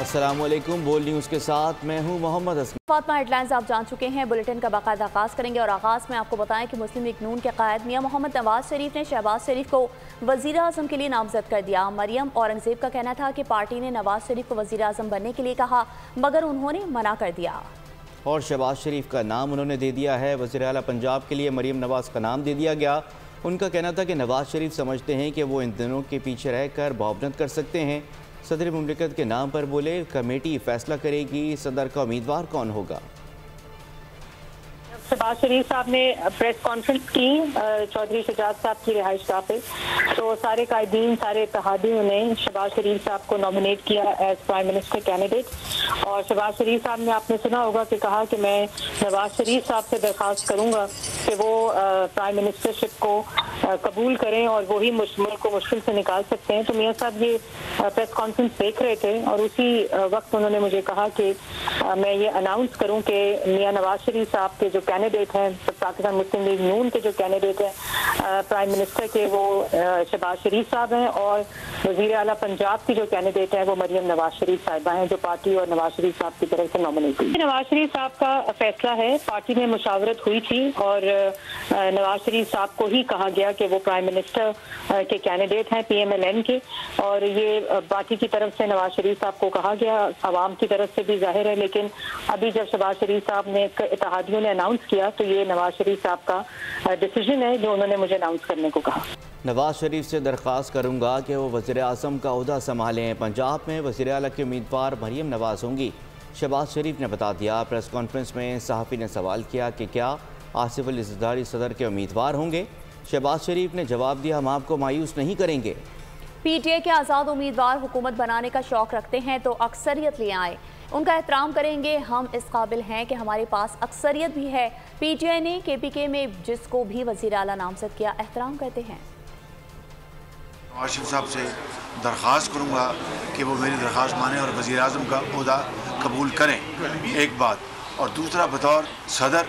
अस्सलामुअलैकुम। बोल न्यूज़ के साथ मैं हूं मोहम्मद असलम। फातमा हेडलाइंस आप जान चुके हैं। बुलेटिन का बाकायदा आगाज़ करेंगे और आगाज़ में आपको बताएं कि मुस्लिम लीग नून के कायद मियां मोहम्मद नवाज शरीफ ने शहबाज शरीफ को वज़ीर आज़म के लिए नामजद कर दिया। मरियम औरंगज़ेब का कहना था कि पार्टी ने नवाज शरीफ को वज़ीर आज़म बनने के लिए कहा, मगर उन्होंने मना कर दिया और शहबाज शरीफ का नाम उन्होंने दे दिया है। वज़ीर आला पंजाब के लिए मरियम नवाज का नाम दे दिया गया। उनका कहना था कि नवाज शरीफ समझते हैं कि वो इन दिनों के पीछे रहकर मुआवनत कर सकते हैं। सदर मुमलिकत के नाम पर बोले, कमेटी फैसला करेगी सदर का उम्मीदवार कौन होगा। शहबाज शरीफ साहब ने प्रेस कॉन्फ्रेंस की चौधरी शजाद साहब की रिहाइश गाह पे, तो सारे कायदीन, सारे इत्तेहादियों ने शहबाज शरीफ साहब को नॉमिनेट किया एज प्राइम मिनिस्टर कैंडिडेट। और शहबाज शरीफ साहब ने, आपने सुना होगा कि कहा कि मैं नवाज शरीफ साहब से दरख्वास्त करूंगा कि वो प्राइम मिनिस्टरशिप को कबूल करें और वही मुल्क को मुश्किल से निकाल सकते हैं। तो मियाँ साहब ये प्रेस कॉन्फ्रेंस देख रहे थे और उसी वक्त उन्होंने मुझे कहा कि मैं ये अनाउंस करूं कि मियाँ नवाज शरीफ साहब के जो कैंडिडेट हैं, पाकिस्तान मुस्लिम लीग नून के जो कैंडिडेट हैं प्राइम मिनिस्टर के, वो शहबाज शरीफ साहब हैं, और वज़ीर आला पंजाब की जो कैंडिडेट है वो मरियम नवाज शरीफ साहिबा हैं, जो पार्टी और नवाज शरीफ साहब की तरफ से नॉमिनेट हुई। नवाज शरीफ साहब का फैसला है, पार्टी में मुशावरत हुई थी और नवाज शरीफ साहब को ही कहा गया कि वो प्राइम मिनिस्टर के कैंडिडेट हैं PMLN के, और ये पार्टी की तरफ से नवाज शरीफ साहब को कहा गया, आवाम की तरफ से भी जाहिर है। लेकिन अभी जब शहबाज शरीफ साहब ने, इत्तेहादियों ने अनाउंस किया, तो ये नवाज शरीफ साहब का डिसीजन है जो उन्होंने मुझे अनाउंस करने को कहा। नवाज शरीफ से दरख्वास्त करूंगा कि वो वज़ीर आज़म का ओहदा संभालें। पंजाब में वज़ीर आला की उम्मीदवार मरियम नवाज होंगी, शहबाज शरीफ ने बता दिया। प्रेस कॉन्फ्रेंस में सहाफ़ी ने सवाल किया कि क्या आसिफ अली ज़रदारी सदर के उम्मीदवार होंगे। शहबाज शरीफ ने जवाब दिया, हम आपको मायूस नहीं करेंगे। PTA के आज़ाद उम्मीदवार हुकूमत बनाने का शौक़ रखते हैं तो अक्सरियत ले आए, उनका एहतराम करेंगे। हम इस काबिल हैं कि हमारे पास अक्सरियत भी है। PTA ने KPK में जिसको भी वज़ीर आला नामज़द किया, एहतराम करते हैं। नवाज शरीफ साहब से दरख्वास्त करूँगा कि वो मेरी दरख्वास्त माने और वज़ीर आज़म का ओहदा कबूल करें, एक बात। और दूसरा, बतौर सदर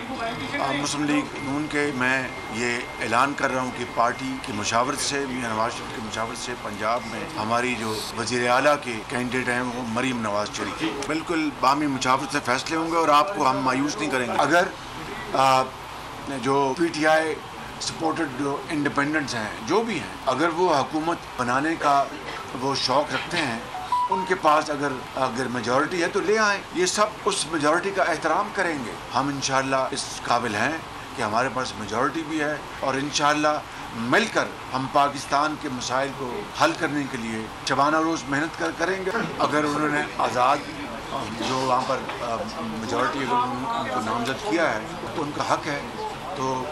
मुस्लिम लीग नून के मैं ये ऐलान कर रहा हूँ कि पार्टी की मुशावरत से, मियां नवाज शरीफ की मुशावरत से, पंजाब में हमारी जो वज़ीर आला के कैंडिडेट हैं वो मरियम नवाज शरीफ, बिल्कुल बामी मुशावरत से फैसले होंगे और आपको हम मायूस नहीं करेंगे। अगर जो PTI सपोर्टेड जो इंडिपेंडेंट्स हैं, जो भी हैं, अगर वो हुकूमत बनाने का वो शौक़ रखते हैं, उनके पास अगर मेजॉरिटी है तो ले आएँ। ये सब उस मेजॉरिटी का एहतराम करेंगे। हम इंशाअल्लाह इस काबिल हैं कि हमारे पास मेजॉरिटी भी है और इंशाअल्लाह मिलकर हम पाकिस्तान के मसाइल को हल करने के लिए शबाना रोज़ मेहनत करेंगे। अगर उन्होंने आज़ाद जो वहाँ पर मेजॉरिटी उनको नामजद किया है तो उनका हक है, तो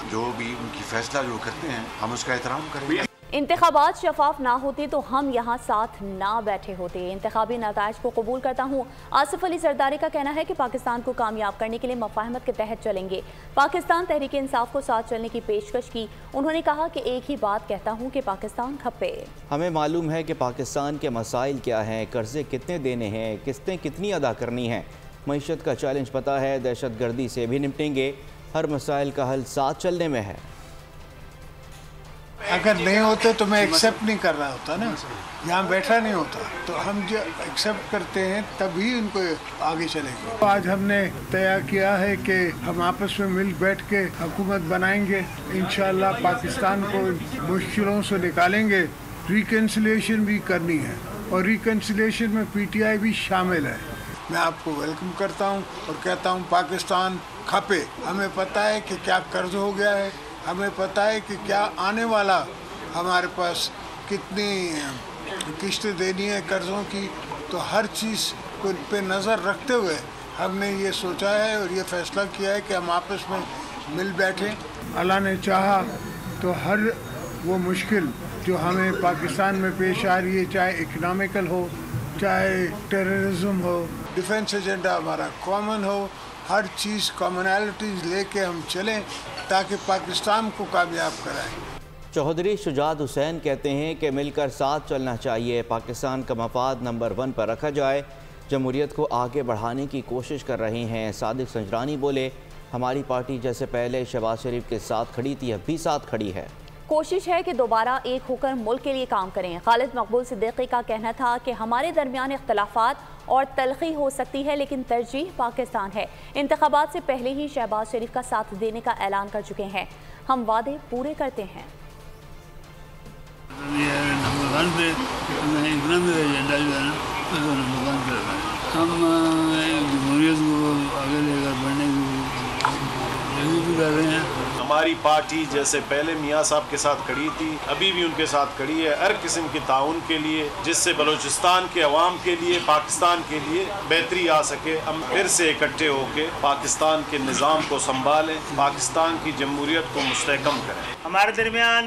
जो भी उनकी फ़ैसला जो करते हैं हम उसका एहतराम करेंगे। इंतखाबात शफाफ ना होते तो हम यहाँ साथ ना बैठे होते। इंतखाबी नताइज को कबूल करता हूँ। आसिफ अली ज़रदारी का कहना है कि पाकिस्तान को कामयाब करने के लिए मफाहमत के तहत चलेंगे। पाकिस्तान तहरीक इंसाफ को साथ चलने की पेशकश की। उन्होंने कहा कि एक ही बात कहता हूँ कि पाकिस्तान खपे। हमें मालूम है कि पाकिस्तान के मसाइल क्या हैं, कर्जे कितने देने हैं, किस्तें कितनी अदा करनी हैं। मईशत का चैलेंज पता है, दहशत गर्दी से भी निपटेंगे। हर मसाइल का हल साथ चलने में है। अगर नहीं होते तो मैं एक्सेप्ट नहीं कर रहा होता ना, यहाँ बैठा नहीं होता। तो हम जो एक्सेप्ट करते हैं तभी उनको आगे चलेंगे। आज हमने तय किया है कि हम आपस में मिल बैठ के हुकूमत बनाएंगे। इंशाल्लाह पाकिस्तान को मुश्किलों से निकालेंगे। रिकन्सिलिएशन भी करनी है और रिकन्सिलिएशन में PTI भी शामिल है। मैं आपको वेलकम करता हूँ और कहता हूँ पाकिस्तान खपे। हमें पता है कि क्या कर्ज हो गया है, हमें पता है कि क्या आने वाला, हमारे पास कितनी किस्तें देनी है कर्ज़ों की। तो हर चीज़ को पे नज़र रखते हुए हमने ये सोचा है और ये फ़ैसला किया है कि हम आपस में मिल बैठें। अल्लाह ने चाहा तो हर वो मुश्किल जो हमें पाकिस्तान में पेश आ रही है, चाहे इकनॉमिकल हो, चाहे टेररिज्म हो, डिफेंस एजेंडा हमारा कॉमन हो, हर चीज़ कॉमनैलिटीज़ लेके हम चलें ताकि पाकिस्तान को कामयाब कराएं। चौधरी शुजात हुसैन कहते हैं कि मिलकर साथ चलना चाहिए। पाकिस्तान का मफाद नंबर 1 पर रखा जाए। जमहूरियत को आगे बढ़ाने की कोशिश कर रहे हैं। सादिक संजरानी बोले, हमारी पार्टी जैसे पहले शहबाज शरीफ के साथ खड़ी थी, अब भी साथ खड़ी है। कोशिश है कि दोबारा एक होकर मुल्क के लिए काम करें। खालिद मकबूल सिद्दीकी का कहना था कि हमारे दरमियान इख्तलाफात और तलखी हो सकती है, लेकिन तरजीह पाकिस्तान है। इंतखाबात से पहले ही शहबाज शरीफ का साथ देने का ऐलान कर चुके हैं। हम वादे पूरे करते हैं। हम जमहूरियत को आगे लेकर बढ़ने की कर रहे हैं। हमारी पार्टी जैसे पहले मियाँ साहब के साथ खड़ी थी, अभी भी उनके साथ खड़ी है, हर किस्म के ताउन के लिए, जिससे बलूचिस्तान के अवाम के लिए, पाकिस्तान के लिए बेहतरी आ सके। हम फिर से इकट्ठे होकर पाकिस्तान के निज़ाम को संभालें, पाकिस्तान की जमहूरियत को मुस्तहकम करें। हमारे दरमियान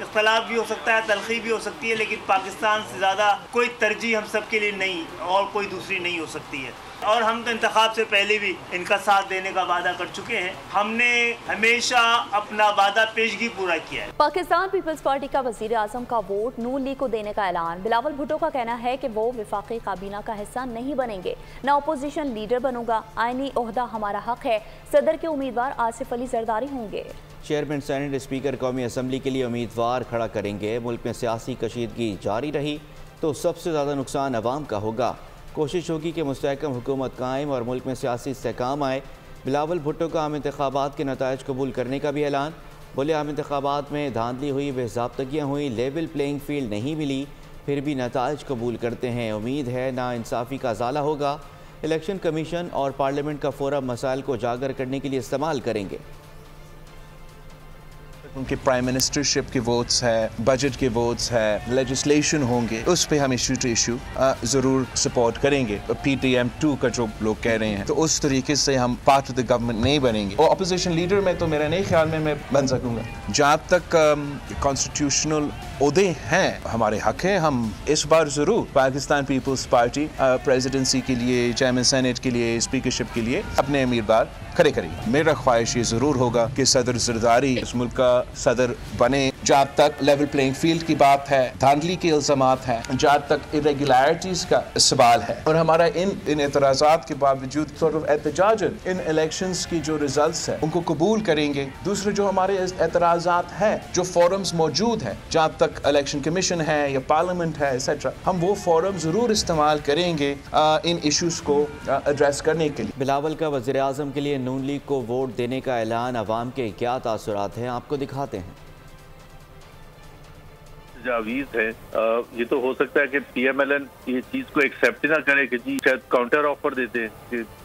इख्तलाफ भी हो सकता है, तलखी भी हो सकती है, लेकिन पाकिस्तान से ज़्यादा कोई तरजीह हम सब के लिए नहीं और कोई दूसरी नहीं हो सकती है। और हम तो इंतखाब से पहले भी इनका साथ देने का वादा कर चुके हैं। हमने हमेशा अपना वादा पेशगी पूरा किया है। पाकिस्तान पीपल्स पार्टी का वजीर आजम का वोट नून लीग को देने का ऐलान। बिलावल भुट्टो का कहना है कि वो विफाकी काबीना का हिस्सा नहीं बनेंगे, न अपोजिशन लीडर बनूंगा। आईनी ओहदा हमारा हक है। सदर के उम्मीदवार आसिफ अली जरदारी होंगे। चेयरमैन सेनेट स्पीकर कौमी असम्बली के लिए उम्मीदवार खड़ा करेंगे। मुल्क में सियासी कशीदगी जारी रही तो सबसे ज़्यादा नुकसान अवाम का होगा। कोशिश होगी कि मुस्तहकम हुकूमत कायम और मुल्क में सियासी इस्तेहकाम आए। बिलावल भुट्टो का आम इंतखाबात के नताइज कबूल करने का भी ऐलान। बोले आम इंतखाबात में धांधली हुई, बेज़ाब्तगियाँ हुई, लेवल प्लेइंग फील्ड नहीं मिली, फिर भी नताइज कबूल करते हैं। उम्मीद है नाइंसाफ़ी का ज़ाला होगा। इलेक्शन कमीशन और पार्लियामेंट का फोरम मसाइल को उजागर करने के लिए इस्तेमाल करेंगे। उनके प्राइम मिनिस्टरशिप के वोट्स है, बजट के वोट्स है, लेजिस्लेशन होंगे, उस पे हम इशू टू इशू ज़रूर सपोर्ट करेंगे। PTM 2 का जो लोग कह रहे हैं, तो उस तरीके से हम पार्ट ऑफ द गवर्नमेंट नहीं बनेंगे। और अपोजिशन लीडर में तो मेरा नहीं ख्याल में मैं बन सकूंगा। जहाँ तक कॉन्स्टिट्यूशनल ओहदे हैं, हमारे हक है, हम इस बार ज़रूर पाकिस्तान पीपल्स पार्टी प्रेसिडेंसी के लिए, चेयरमैन सेनेट के लिए, स्पीकरशिप के लिए अपने उम्मीदवार खड़े करेंगे। मेरा ख्वाहिश ये ज़रूर होगा कि सदर जरदारी इस मुल्क का सदर बने। जहाँ तक लेवल प्लेइंग फील्ड की बात है, धांधली के इल्ज़ामात हैं, जहाँ तक इरेगुलरिटीज़ का सवाल है, और हमारा इन एतराज़ात के बावजूद सॉर्ट ऑफ एहतजाजन इन इलेक्शंस की जो रिजल्ट्स हैं उनको कबूल करेंगे। दूसरे जो हमारे एतराज़ात हैं, जो फोरम्स मौजूद हैं, जहाँ तक इलेक्शन कमीशन है या पार्लियामेंट है एक्सेट्रा, हम वो फोरम ज़रूर इस्तेमाल करेंगे इन इशूज़ को एड्रेस करने के लिए। बिलावल का वज़ीर आज़म के लिए नून लीग को वोट देने का ऐलान। अवाम के क्या तासुरात हैं, आपको दिखाते हैं। जावीज़ है, ये तो हो सकता है कि PMLN ये चीज को एक्सेप्ट ना करे कि जी शायद काउंटर ऑफर दे दें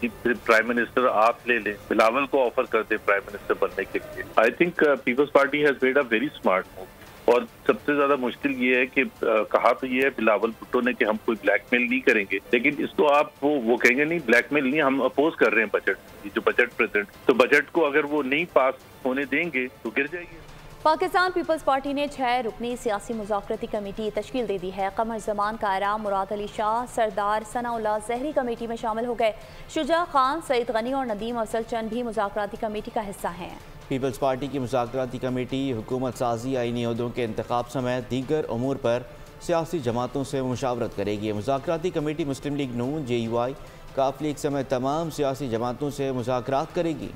कि प्राइम मिनिस्टर आप ले लें, बिलावल को ऑफर कर दें प्राइम मिनिस्टर बनने के लिए। I think Peoples Party has made a very smart move. और सबसे ज्यादा मुश्किल ये है कि कहा तो ये है बिलावल भुट्टो ने कि हम कोई ब्लैकमेल नहीं करेंगे, लेकिन इसको आप वो कहेंगे नहीं ब्लैकमेल नहीं, हम अपोज कर रहे हैं बजट, जो बजट प्रेजेंट, तो बजट को अगर वो नहीं पास होने देंगे तो गिर जाएगी। पाकिस्तान पीपल्स पार्टी ने 6 रुकनी सियासी मुज़ाकराती कमेटी तश्कील दे दी है। कमर जमान कायरा, मुराद अली शाह, सरदार सनाउल्लाह ज़हरी कमेटी में शामिल हो गए। शुजा खान, सईद गनी और नदीम अफजल चंद भी मुज़ाकराती कमेटी का हिस्सा हैं। पीपल्स पार्टी की मुज़ाकराती कमेटी हुकूमत साजी, आईनी ओहदों के इंतखाब समेत दीगर अमूर पर सियासी जमातों से मुशावरत करेगी। मुज़ाकराती कमेटी मुस्लिम लीग नून, JUI, काफ लीग समेत तमाम सियासी जमातों से मुज़ाकरात करेगी।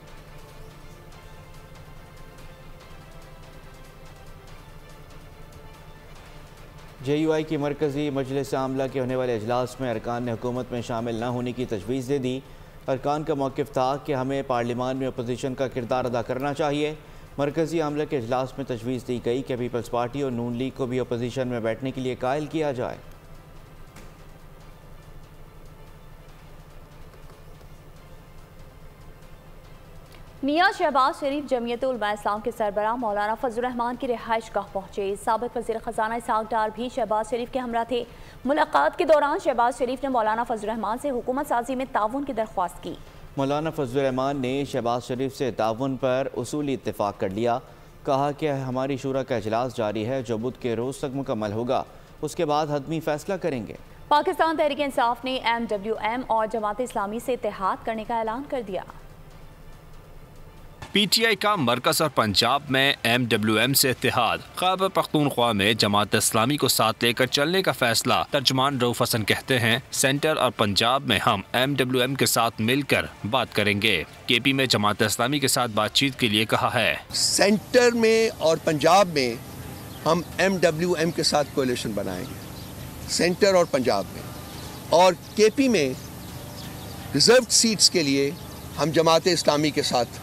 JUI की मरकज़ी मजलिस आमला के होने वाले इजलास में अरकान ने हुकूमत में शामिल न होने की तजवीज़ दे दी। अरकान का मौक़िफ़ था कि हमें पार्लियामान में अपोजिशन का किरदार अदा करना चाहिए। मरकज़ी आमला के इजलास में तजवीज़ दी गई कि पीपल्स पार्टी और नून लीग को भी अपोजिशन में बैठने के लिए कायल किया जाए। मियाँ शहबाज शरीफ जमीयत उलमा इस्लाम के सरबराह मौलाना फजल रहमान की रिहाइश गाह पहुँचे। साबिक़ वज़ीर ख़ज़ाना इसहाक़ डार भी शहबाज शरीफ के हमरा थे। मुलाकात के दौरान शहबाज शरीफ ने मौलाना फजल रहमान से हुकूमत साजी में ताउन की दरख्वास्त की। मौलाना फजल रहमान ने शहबाज शरीफ से ताउन पर उसूली इत्तेफाक कर लिया। कहा कि हमारी शूरा का इजलास जारी है, जो बुध के रोज़ तक मुकम्मल होगा, उसके बाद हतमी फैसला करेंगे। पाकिस्तान तहरीक इंसाफ ने MWM और जमात इस्लामी से इत्तेहाद करने का ऐलान कर दिया। PTI का मरकज़ और पंजाब में MWM से इत्तेहाद। खैबर पख्तूनख्वा में जमात इस्लामी को साथ लेकर चलने का फैसला। तर्जुमान रऊफ हसन कहते हैं, सेंटर और पंजाब में हम MWM के साथ मिलकर बात करेंगे। KP में जमात इस्लामी के साथ बातचीत के लिए कहा है। सेंटर में और पंजाब में हम MWM के साथ कोalition बनाएंगे सेंटर और पंजाब में, और KP में रिजर्व सीट्स के लिए हम जमात इस्लामी के साथ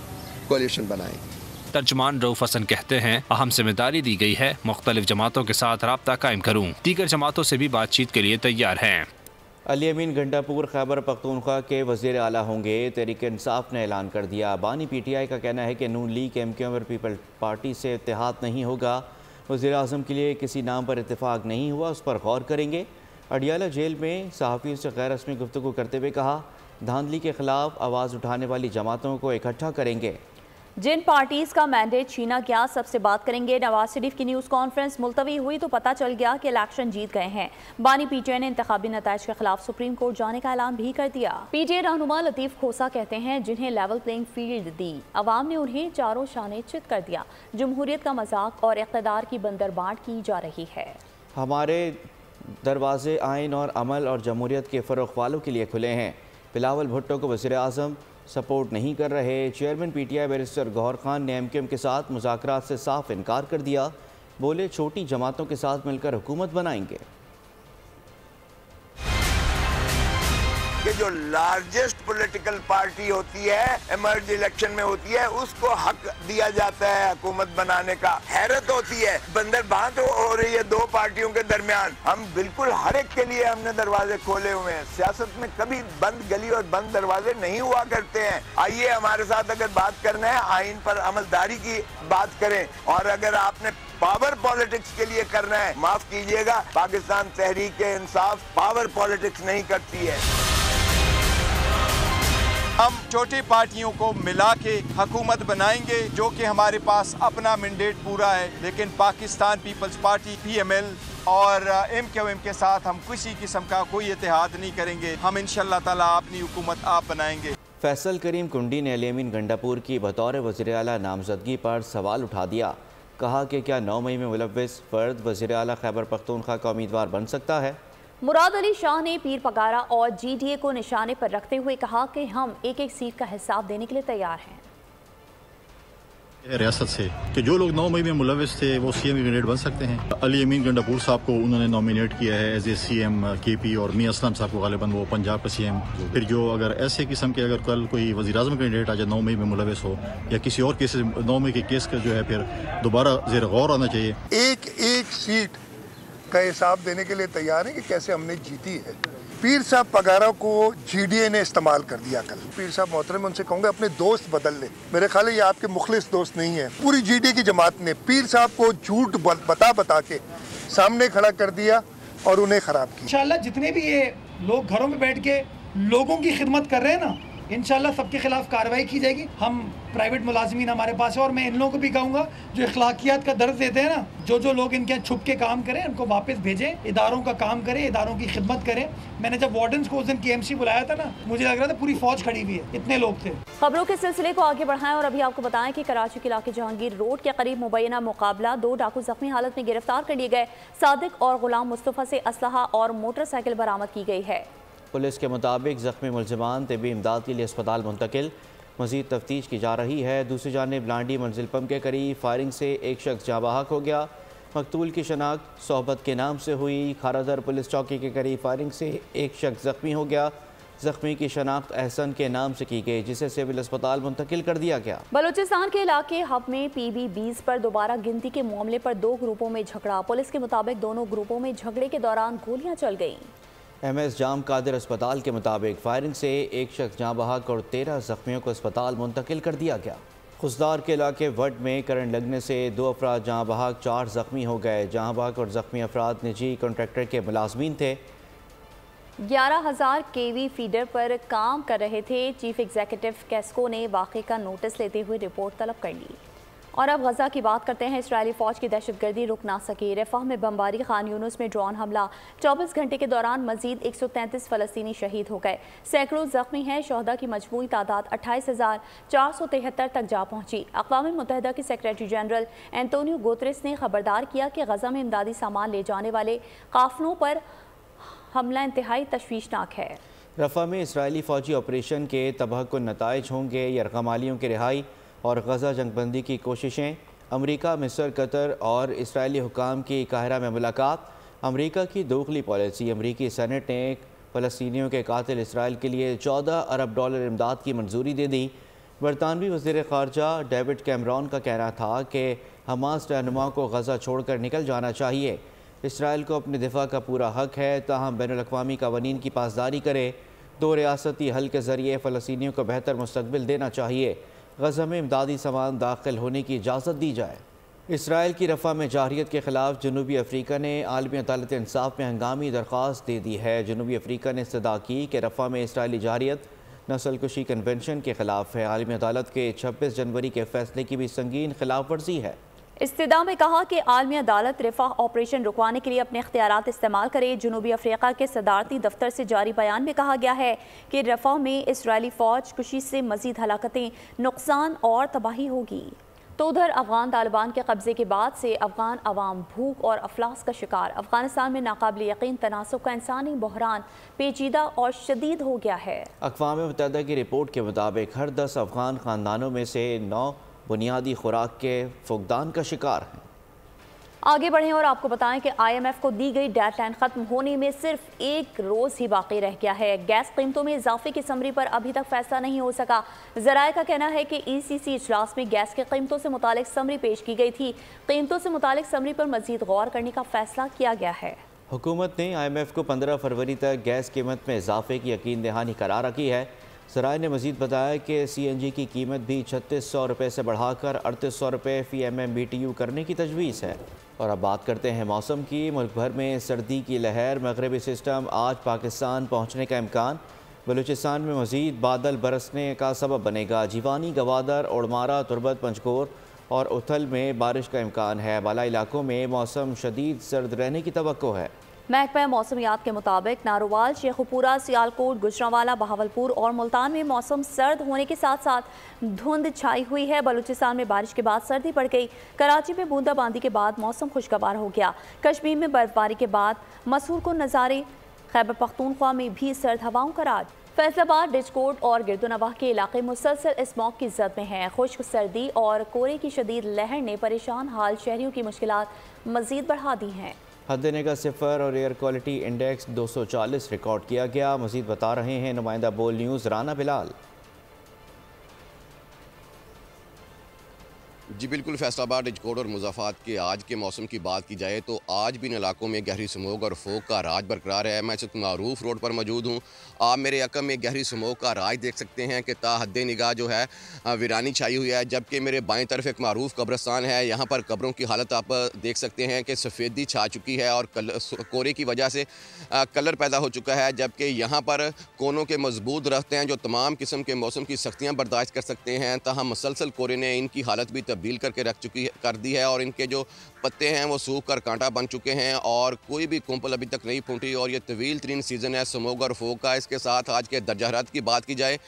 कोalition बनाएंगे। तर्जमान रऊफ हसन कहते हैं, अहम जिम्मेदारी दी गई है, मुख्तलिफ जमातों के साथ राब्ता कायम करूँ, दीगर जमातों से भी बातचीत के लिए तैयार हैं। अली अमीन गंडापुर खैबर पख्तूनख्वा के वज़ीर आला होंगे, तहरीक इंसाफ ने ऐलान कर दिया। बानी PTI का कहना है कि नून लीग MQ और पीपल पार्टी से इत्तेहाद नहीं होगा। वज़ीर आज़म के लिए किसी नाम पर इत्तेफाक नहीं हुआ, उस पर गौर करेंगे। अडियाला जेल में सहाफ़ियों से गैर रस्मी गुफ्तगू करते हुए कहा, धांधली के खिलाफ आवाज़ उठाने वाली जमातों को इकट्ठा करेंगे। जिन पार्टीज का मैंडेट छीना गया सबसे बात करेंगे। नवाज शरीफ की न्यूज़ कॉन्फ्रेंस मुलतवी हुई तो पता चल गया कि इलेक्शन जीत गए हैं। बानी PTI ने इंतखाबी नताइज के खिलाफ सुप्रीम कोर्ट जाने का ऐलान भी कर दिया। PTI रहनुमा लतीफ़ खोसा कहते हैं, जिन्हें लेवल प्लेइंग फील्ड दी अवाम ने उन्हें चारों शाने चित कर दिया। जमहूरियत का मजाक और इक़्तिदार की बंदरबांट की जा रही है। हमारे दरवाजे आइन और अमल और जमहूरियत के फ़रोग़ वालों के लिए खुले हैं। बिलावल भुट्टो को वज़ीर आज़म सपोर्ट नहीं कर रहे। Chairman PTI barrister Gohar Khan ने MQM के साथ मुज़ाकरात से साफ इनकार कर दिया। बोले, छोटी जमातों के साथ मिलकर हुकूमत बनाएंगे। कि जो लार्जेस्ट पॉलिटिकल पार्टी होती है इमर्ज इलेक्शन में होती है, उसको हक दिया जाता है हुकूमत बनाने का। हैरत होती है, बंदरबांट हो रही है दो पार्टियों के दरमियान। हम बिल्कुल हर एक के लिए हमने दरवाजे खोले हुए हैं। सियासत में कभी बंद गली और बंद दरवाजे नहीं हुआ करते हैं। आइए हमारे साथ अगर बात करना है आइन पर अमलदारी की बात करें, और अगर आपने पावर पॉलिटिक्स के लिए करना है, माफ कीजिएगा, पाकिस्तान तहरीक इंसाफ पावर पॉलिटिक्स नहीं करती है। हम छोटी पार्टियों को मिला के हुकूमत बनाएंगे, जो कि हमारे पास अपना मैंडेट पूरा है। लेकिन पाकिस्तान पीपल्स पार्टी PML और MQM के साथ हम किसी किस्म का कोई इत्तेहाद नहीं करेंगे। हम इंशाअल्लाह ताला अपनी हुकूमत आप बनाएंगे। फैसल करीम कुंडी ने अली अमीन गंडापुर की बतौर वज़ीर आला नामजदगी पर सवाल उठा दिया। कहा कि क्या 9 मई में मुलव्विस फर्द वज़ीर आला खैबर पख्तूनख्वा का उम्मीदवार बन सकता है। मुराद अली शाह ने पीर पगारा और GDA को निशाने पर रखते हुए कहा कि हम एक एक सीट का हिसाब देने के लिए तैयार हैं। रियासत से कि जो लोग 9 मई में मुलव्विस थे वो CM कैंडिडेट बन सकते हैं। अली अमीन गंडापुर साहब को उन्होंने नॉमिनेट किया है एज ए CM KP, और मियां असलम साहब को गालिबन वो पंजाब का CM। फिर जो अगर ऐसे किस्म के अगर कल कोई वज़ीर आज़म कैंडिडेट आज 9 मई में मुलव्विस हो, या किसी और केस 9 मई के केस का जो है फिर दोबारा ज़ेर गौर आना चाहिए। एक एक सीट का हिसाब देने के लिए तैयार है कि कैसे हमने जीती है। पीर साहब पगारा को GDA ने इस्तेमाल कर दिया कल। पीर साहब मोहतरम, उनसे कहूँगा अपने दोस्त बदल ले। मेरे ख्याल है ये आपके मुखलिस दोस्त नहीं है। पूरी GDA की जमात ने पीर साहब को झूठ बता के सामने खड़ा कर दिया और उन्हें खराब किया। इंशाल्लाह जितने भी ये लोग घरों में बैठ के लोगों की खिदमत कर रहे हैं ना, इंशाल्लाह सबके खिलाफ कार्रवाई की जाएगी। हम प्राइवेट मुलाजिमीन हमारे पास है, और मैं इन लोगों को भी कहूँगा जो इखलाकियात का दर्ज देते हैं ना, जो लोग इनके यहाँ छुप के काम करें उनको वापस भेजें, इदारों का काम करें, इदारों की खिदमत करें। मैंने जब वार्डन्स को उस दिन KMC बुलाया था ना, मुझे लग रहा था पूरी फौज खड़ी हुई है, इतने लोग थे। खबरों के सिलसिले को आगे बढ़ाएं और अभी आपको बताएं कि कराची के इलाके जहांगीर रोड के करीब मुबैना मुकाबला 2 डाकू जख्मी हालत में गिरफ्तार कर लिए गए। सादिक और गुलाम मुस्तफ़ा से असलहा और मोटरसाइकिल बरामद की गई है। पुलिस के मुताबिक जख्मी मुलजिमान तिब्बी इमदाद के लिए अस्पताल मुंतकिल। मज़ीद तफ्तीश की जा रही है। दूसरी जानिब लांडी मंजिल पम्प के करीब फायरिंग से एक शख्स जाँ बहक हो गया। मकतूल की शनाख्त सोहबत के नाम से हुई। खारादर पुलिस चौकी के करीब फायरिंग से एक शख्स जख्मी हो गया। जख्मी की शनाख्त एहसन के नाम से की गई, जिसे सिविल अस्पताल मुंतकिल कर दिया गया। बलूचिस्तान के इलाके हब में PB-20 पर दोबारा गिनती के मामले पर 2 ग्रुपों में झगड़ा। पुलिस के मुताबिक दोनों ग्रुपों में झगड़े के दौरान गोलियां चल गईं। MS जाम कादिर अस्पताल के मुताबिक फायरिंग से एक शख्स जाँ बहक और 13 जख्मियों को अस्पताल मुंतकिल कर दिया गया। खुसदार के इलाके वड में करंट लगने से 2 अफराद जाँ बहक 4 जख्मी हो गए। जाँ बहक और जख्मी अफराद निजी कॉन्ट्रैक्टर के मुलाजमीन थे। 11,000 KV फीडर पर काम कर रहे थे। चीफ एग्जीक्यूटिव कैस्को ने वाक़े का नोटिस लेते हुए रिपोर्ट तलब कर ली। और अब गजा की बात करते हैं। इसराइली फ़ौज की दहशतगर्दी रुक ना सकी। रफ़ाह में बमबारी, खान यूनुस में ड्रोन हमला। 24 घंटे के दौरान मजीद 133 फ़लस्तीनी शहीद हो गए। सैकड़ों ज़ख्मी हैं। शहदा की मजमूई तादाद 28,473 तक जा पहुंची। अक़वाम मुत्तहिदा के सेक्रेटरी जनरल एंटोनियो गुतेरेस ने खबरदार किया कि गजा में इमदादी सामान ले जाने वाले काफ़िलों पर हमला इंतहाई तशवीशनाक है। रफ़ा में इसराइली फ़ौजी ऑपरेशन के तबाहकुन नताइज होंगे। यरगमालियों की रिहाई और गजा जंगबंदी की कोशिशें। अमेरिका, मिस्र, कतर और इसराइली हुकाम की काहिरा में मुलाकात। अमेरिका की दोगली पॉलिसी। अमेरिकी सेनेट ने फ़लस्तीनियों के कातिल इसराइल के लिए $14 अरब इमदाद की मंजूरी दे दी। बरतानवी वज़ीर ख़ारजा डेविड कैमरॉन का कहना था कि हमास रहनुमा को गज़ा छोड़कर निकल जाना चाहिए। इसराइल को अपने दिफा का पूरा हक है, ताहम बैनुल-अक़वामी क़वानीन की पासदारी करे। 2 रियासती हल के ज़रिए फ़लस्तीनियों को बेहतर मुस्तक़बिल देना चाहिए। गज़ा में इमदादी सामान दाखिल होने की इजाज़त दी जाए। इसराइल की रफ़ा में जारियत के ख़िलाफ़ जनूबी अफ्रीका ने आलमी अदालत इंसाफ में हंगामी दरख्वास्त दे दी है। जनूबी अफ्रीका ने इस्तदा की कि रफ़ा में इसराइली जारियत नस्ल कुशी कन्वेंशन के ख़िलाफ़ है। आलमी अदालत के 26 जनवरी के फ़ैसले की भी संगीन खिलाफ वर्जी है। इस्तिदा में कहा कि आलमी अदालत रिफा ऑपरेशन रुकवाने के लिए अपने इख्तियारात इस्तेमाल करे। जनूबी अफ्रीका के सदारती दफ्तर से जारी बयान में कहा गया है कि रफ़ा में इसराइली फ़ौज कुशी से मज़ीद हलाकतें, नुकसान और तबाही होगी। तो उधर अफगान तालिबान के कब्जे के बाद से अफगान अवाम भूख और अफलास का शिकार। अफगानिस्तान में नाकाबिल यकीन तनासुब का इंसानी बहरान पेचीदा और शदीद हो गया है। अक़वाम मुत्तहिदा की रिपोर्ट के मुताबिक हर 10 अफगान ख़ानदानों में से 9 बुनियादी खुराक के फुकदान का शिकार हैं। आगे बढ़ें और आपको बताएं कि IMF को दी गई डेडलाइन खत्म होने में सिर्फ 1 रोज़ ही बाकी रह गया है। गैस कीमतों में इजाफे की समरी पर अभी तक फैसला नहीं हो सका। ज़राए का कहना है कि ECC इजलास में गैस की कीमतों से मुतालिक समरी पेश की गई थी। कीमतों से मुतालिक समरी पर मजीद गौर करने का फैसला किया गया है। हुकूमत ने IMF को 15 फरवरी तक गैस कीमत में इजाफे की यकीन दहानी करार रखी है। सराय ने मजीद बताया कि CNG की कीमत भी 3600 रुपये से बढ़ाकर 3800 रुपये फ़ी MMBTU करने की तजवीज़ है। और अब बात करते हैं मौसम की। मुल्क भर में सर्दी की लहर। मगरबी सिस्टम आज पाकिस्तान पहुँचने का इम्कान। बलूचिस्तान में मजीद बादल बरसने का सबब बनेगा। जीवानी, गवादर, ओड़मारा, तुरबत, पंचकोर और उथल में बारिश का इम्कान है। बाला इलाकों में मौसम शदीद सर्द रहने की तवक्को है। महकमा मौसमियात के मुताबिक नारोवाल, शेखुपुरा, सियालकोट, गुजरांवाला, बहावलपुर और मुल्तान में मौसम सर्द होने के साथ साथ धुंध छाई हुई है। बलूचिस्तान में बारिश के बाद सर्दी पड़ गई। कराची में बूंदाबांदी के बाद मौसम खुशगवार हो गया। कश्मीर में बर्फबारी के बाद मसूर को नज़ारे। खैबर पख्तूनख्वा में भी सर्द हवाओं का राज। फैसलाबाद, डिस्कोट और गिरदुनवाह के इलाके मुसलसल स्मॉग की जद में हैं। खुश्क सर्दी और कोहरे की शदीद लहर ने परेशान हाल शहरियों की मुश्किलात मजीद बढ़ा दी हैं। हद-ए-निगाह 0 और एयर क्वालिटी इंडेक्स 240 रिकॉर्ड किया गया। मजीद बता रहे हैं नुमाइंदा बोल न्यूज़ राना बिलाल। जी बिल्कुल, फैसलाबाद, रिजकोट और मुज़फ़्फ़राबाद के आज के मौसम की बात की जाए तो आज भी इन इलाकों में गहरी स्मोक और फोग का राज बरकरार है। मैं इस वक्त मारूफ रोड पर मौजूद हूँ। आप मेरे यकम में गहरी स्मोक का राज देख सकते हैं कि ता हद निगाह जो है वीरानी छाई हुई है। जबकि मेरे बाएं तरफ एक मारूफ कब्रस्तान है। यहाँ पर कब्रों की हालत आप देख सकते हैं कि सफ़ेदी छा चुकी है और कोहरे की वजह से कलर पैदा हो चुका है। जबकि यहाँ पर कोनों के मजबूत दरख्त हैं जो तमाम किस्म के मौसम की सख्तियाँ बर्दाश्त कर सकते हैं। ताहम मुसलसल कोहरे ने इनकी हालत भी तब्दील करके कर दी है और इनके जो पत्ते हैं वो सूख कर कांटा बन चुके हैं और कोई भी कुंपल अभी तक नहीं फूटी। और ये तवील तरीन सीज़न है स्मोक और फोग का। इसके साथ आज के दर्जा हरारत की बात की जाए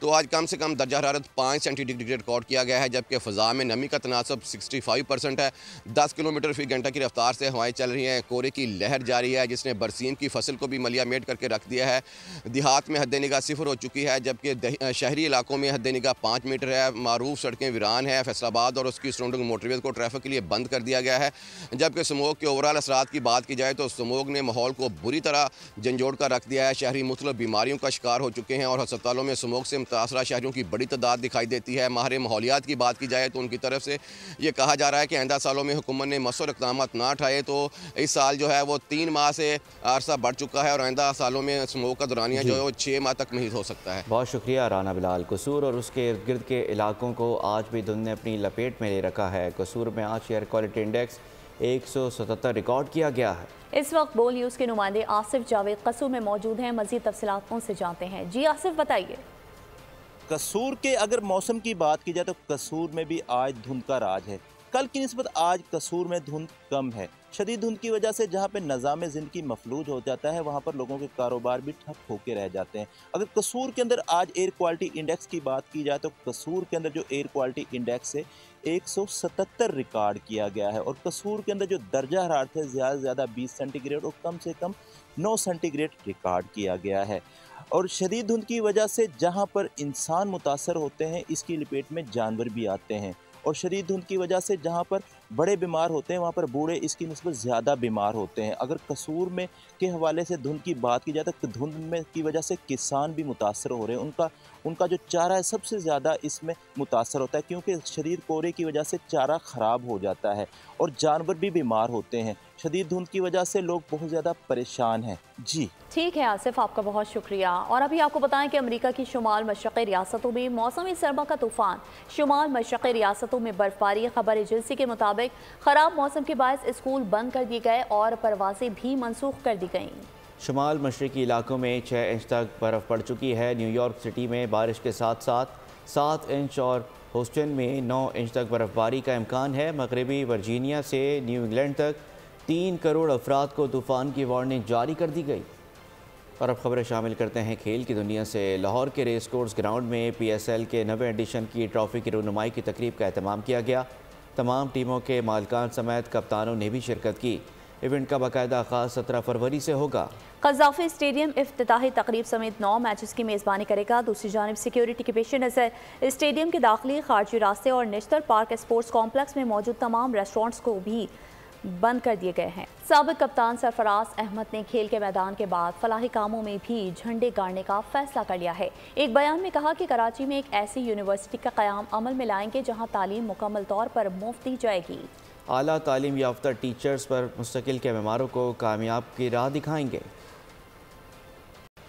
तो आज कम से कम दर्जा हरारत 5 सेंटीग्रेड रिकॉर्ड किया गया है। जबकि फ़ज़ा में नमी का तनासब 65% है। 10 किलोमीटर फ़ी घंटा की रफ्तार से हवाएं चल रही हैं। कोहरे की लहर जारी है जिसने बरसीम की फसल को भी मलिया मेट करके रख दिया है। देहात में हद निगाह 0 हो चुकी है जबकि शहरी इलाकों में हद निगाह 5 मीटर है। मारूफ सड़कें वीरान है। फैसलाबाद और उसकी सराउंडिंग मोटरवेज को ट्रैफिक के लिए बंद कर दिया गया है। जबकि स्मोक के ओवरऑल असरात की बात की जाए तो स्मोक ने माहौल को बुरी तरह झंझोड़ कर रख दिया है। शहरी मुख्तलिफ बीमारियों का शिकार हो चुके हैं और अस्पतालों में स्मोक से मुतासरा शहरों की बड़ी तादाद दिखाई देती है। माहिर माहौलियात की बात की जाए तो उनकी तरफ से ये कहा जा रहा है कि आइंदा सालों में हुकूमत ने मौसर इक़दाम ना उठाए तो इस साल जो है वो 3 माह से अरसा बढ़ चुका है और आइंदा सालों में स्मोक का दौरानिया जो है वो 6 माह तक महसूस हो सकता है। बहुत शुक्रिया राना बिलाल। कसूर और उसके इर्द गिर्द के इलाकों को आज भी धुंध ने अपनी लपेट में ले रखा है। कसूर में आज एयर क्वालिटी इंडेक्स 177 रिकॉर्ड किया गया है। इस वक्त बोल न्यूज़ के नुमाइंदे आसिफ जावेद कसूर में मौजूद हैं। मजीद तफसीलात उनसे जानते हैं। जी आसिफ, बताइए। कसूर के अगर मौसम की बात की जाए तो कसूर में भी आज धुंध का राज है। कल की निस्बत आज कसूर में धुंध कम है। शदीद धुंध की वजह से जहाँ पे निज़ाम ज़िंदगी मफलूज हो जाता है वहाँ पर लोगों के कारोबार भी ठप होके रह जाते हैं। अगर कसूर के अंदर आज एयर क्वालिटी इंडेक्स की बात की जाए तो कसूर के अंदर जो एयर क्वालिटी इंडेक्स है 177 रिकॉर्ड किया गया है। और कसूर के अंदर जो दर्जा हरारत है ज़्यादा से ज़्यादा 20 सेंटीग्रेड और कम से कम 9 सेंटीग्रेड रिकॉर्ड किया गया है। और शदीद धुंध की वजह से जहाँ पर इंसान मुतासर होते हैं इसकी लपेट में जानवर भी आते हैं। और शदीद धुंध की वजह से जहाँ पर बड़े बीमार होते हैं वहाँ पर बूढ़े इसकी निस्बत ज़्यादा बीमार होते हैं। अगर कसूर में के हवाले से धुंध की बात की जाए तो धुंध में की वजह से किसान भी मुतासर हो रहे हैं। उनका जो चारा है सबसे ज़्यादा इसमें मुतासर होता है, क्योंकि शदीद कोहरे की वजह से चारा ख़राब हो जाता है और जानवर भी बीमार होते हैं। शदीद धुंध की वजह से लोग बहुत ज़्यादा परेशान हैं। जी ठीक है आसिफ, आपका बहुत शुक्रिया। और अभी आपको बताएं कि अमेरिका की शुमाल मशरक़ी रियासतों में मौसमी सरमा का तूफ़ान, शुमाल मशरक़ी रियासतों में बर्फबारी। खबर एजेंसी के मुताबिक ख़राब मौसम के बायस स्कूल बंद कर दिए गए और परवाज़ें भी मनसूख कर दी गईं। शुमाल मशरक़ी इलाकों में 6 इंच तक बर्फ़ पड़ चुकी है। न्यूयॉर्क सिटी में बारिश के साथ साथ 7 इंच और ह्यूस्टन में 9 इंच तक बर्फबारी का इम्कान है। मगरबी वर्जीनिया से न्यू इंग्लैंड तक 3 करोड़ अफराद को तूफ़ान की वार्निंग जारी कर दी गई। और अब खबरें शामिल करते हैं खेल की दुनिया से। लाहौर के रेस कोर्स ग्राउंड में PSL के 9वें एडिशन की ट्रॉफ़ी की रुनुमाई की तकरीब का एहतमाम किया गया। तमाम टीमों के मालिकान समेत कप्तानों ने भी शिरकत की। इवेंट का बाकायदा आगाज़ 17 फरवरी से होगा। क़ज़ाफ़ी स्टेडियम इफ्तिताही तकरीब समेत 9 मैचेस की मेज़बानी करेगा। दूसरी जानिब सिक्योरिटी के पेश नज़र स्टेडियम के दाखिली खारजी रास्ते और नेशनल पार्क स्पोर्ट्स कॉम्प्लेक्स में मौजूद तमाम रेस्टोरेंट्स को भी बंद कर दिए गए हैं। साबिक कप्तान सरफराज अहमद ने खेल के मैदान के बाद फलाही कामों में भी झंडे गाड़ने का फैसला कर लिया है। एक बयान में कहा कि कराची में एक ऐसी यूनिवर्सिटी का क़याम अमल में लाएंगे जहां तालीम मुकम्मल तौर पर मुफ्त दी जाएगी। आला तालीम याफ्ता टीचर्स पर मुस्तकिल के मेमारों को कामयाब की राह दिखाएंगे।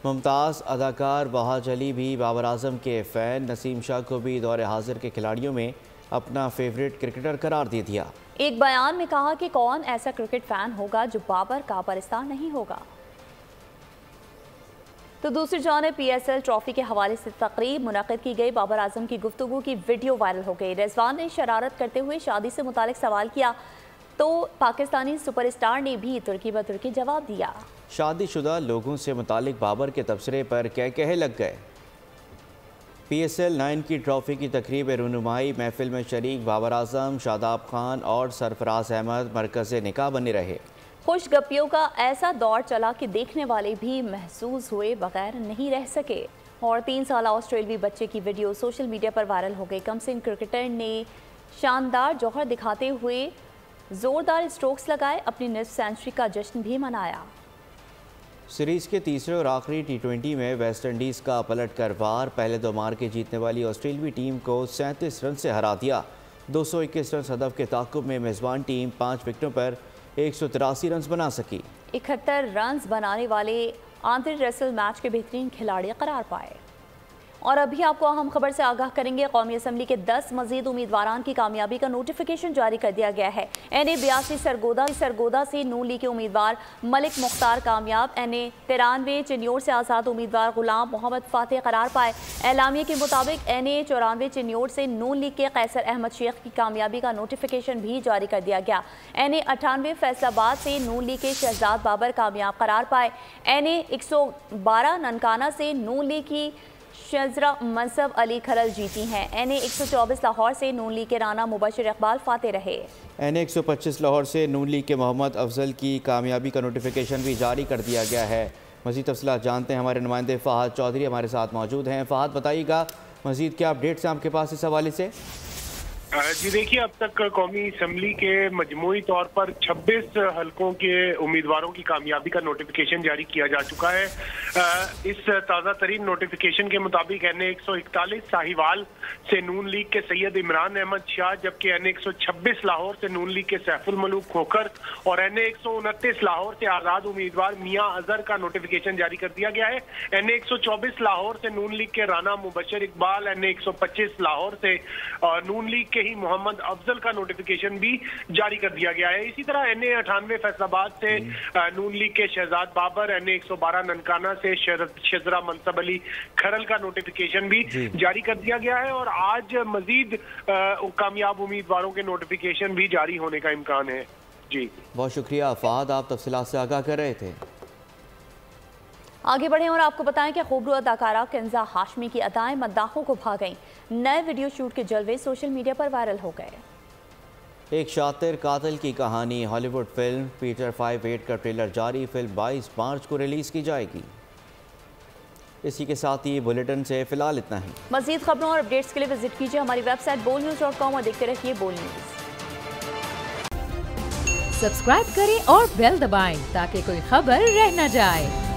मुमताज़ अदाकार बहाज अली भी बाबर आजम के फ़ैन। नसीम शाह को भी दौरे हाजिर के खिलाड़ियों में अपना फेवरेट क्रिकेटर करार दे दिया। एक बयान में कहा कि कौन ऐसा क्रिकेट फ़ैन होगा जो बाबर का परिस्तान नहीं होगा। तो दूसरी जानिब PSL ट्रॉफी के हवाले से तकरीब मुनक़िद की गई। बाबर आजम की गुफ्तगू की वीडियो वायरल हो गई। रिजवान ने शरारत करते हुए शादी से मुतालिक सवाल किया तो पाकिस्तानी सुपरस्टार ने भी तुर्की ब तुर्की जवाब दिया। शादीशुदा लोगों से मुतालिक बाबर के तबसरे पर कह लग गए। PSL 9 की ट्रॉफ़ी की तकरीब रुनुमाई महफिल में शरीक बाबर आजम, शादाब खान और सरफराज अहमद मरकज़ निकाह बने रहे। खुशगपियों का ऐसा दौर चला कि देखने वाले भी महसूस हुए बगैर नहीं रह सके। और 3 साला ऑस्ट्रेलवी बच्चे की वीडियो सोशल मीडिया पर वायरल हो गई। कमसिन क्रिकेटर ने शानदार जौहर दिखाते हुए ज़ोरदार स्ट्रोक्स लगाए, अपनी निस्फ सेंचुरी का जश्न भी मनाया। सीरीज़ के तीसरे और आखिरी T20 में वेस्ट इंडीज़ का पलट कर वार। पहले 2 मार के जीतने वाली ऑस्ट्रेलवी टीम को 37 रन से हरा दिया। 221 रन हदफ के ताक़ुब में मेज़बान टीम 5 विकेटों पर 183 रन बना सकी। 71 रन बनाने वाले आंद्रे रसेल मैच के बेहतरीन खिलाड़ी करार पाए। और अभी आपको अहम खबर से आगाह करेंगे। कौमी असम्बली के 10 मजीद उम्मीदवारान की कामयाबी का नोटिफिकेशन जारी कर दिया गया है। NA-82 सरगोदा से नून लीग के उम्मीदवार मलिक मुख्तार कामयाब। NA-93 चिन्योर से आज़ाद उम्मीदवार गुलाम मोहम्मद फातेह करार पाए। एलामिया के मुताबिक NA-94 चिन्योर से नून लीग के कैसर अहमद शेख की कामयाबी का नोटिफिकेशन भी जारी कर दिया गया। NA-98 फैसलाबाद से नून लीग के शहजाद बाबर कामयाब करार पाए। NA-112 ननकाना से नून लीग की शजरा मनसब अली खरल जीती हैं। NA-124 लाहौर से नून लीग के राना मुबशिर इकबाल फाते रहे। NA-125 लाहौर से नून लीग के मोहम्मद अफजल की कामयाबी का नोटिफिकेशन भी जारी कर दिया गया है। मज़ीद तफसीलात जानते हैं, हमारे नुमाइंदे फ़हाद चौधरी हमारे साथ मौजूद हैं। फ़हाद, बताइएगा मज़ीद क्या अपडेट्स हैं आपके पास इस हवाले से? जी देखिए, अब तक कौमी असम्बली के मजमूई तौर पर 26 हलकों के उम्मीदवारों की कामयाबी का नोटिफिकेशन जारी किया जा चुका है। इस ताज़ा तरीन नोटिफिकेशन के मुताबिक NA-141 साहिवाल से नून लीग के सैयद इमरान अहमद शाह, जबकि NA-126 लाहौर से नून लीग के सैफुल मलूक खोखर और NA-129 लाहौर से आज़ाद उम्मीदवार मियाँ अजहर का नोटिफिकेशन जारी कर दिया गया है। NA-124 लाहौर से नून लीग के राना मुबशिर इकबाल, NA-125 लाहौर से नून लीग ही मोहम्मद अफजल का नोटिफिकेशन भी जारी कर दिया गया है। इसी तरह NA-98 फैसलाबाद से नून लीग के शहजाद बाबर, NA-112 ननकाना से शजरा मनसब अली खरल का नोटिफिकेशन भी जारी कर दिया गया है। और आज मजीद कामयाब उम्मीदवारों के नोटिफिकेशन भी जारी होने का इम्कान है। जी बहुत शुक्रिया फ़हाद, आप तफसीलात से आगाह कर रहे थे। आगे बढ़ें और आपको बताएं कि खूबरू अदाकारा किंजा हाशमी की अदाएं मद्दाहों को भा गईं। नए वीडियो शूट के जलवे सोशल मीडिया पर वायरल हो गए। एक शातिर कातिल की कहानी हॉलीवुड फिल्म पीटर 5-8 का ट्रेलर जारी। फिल्म 22 मार्च को रिलीज की जाएगी। इसी के साथ ही बुलेटिन से फिलहाल इतना ही। मज़ीद खबरों और अपडेट्स के लिए विजिट कीजिए हमारी वेबसाइट bolnews.com और देखते रहिए बोल न्यूज़। सब्सक्राइब करें और बेल दबाएं ताकि कोई खबर रह न जाए।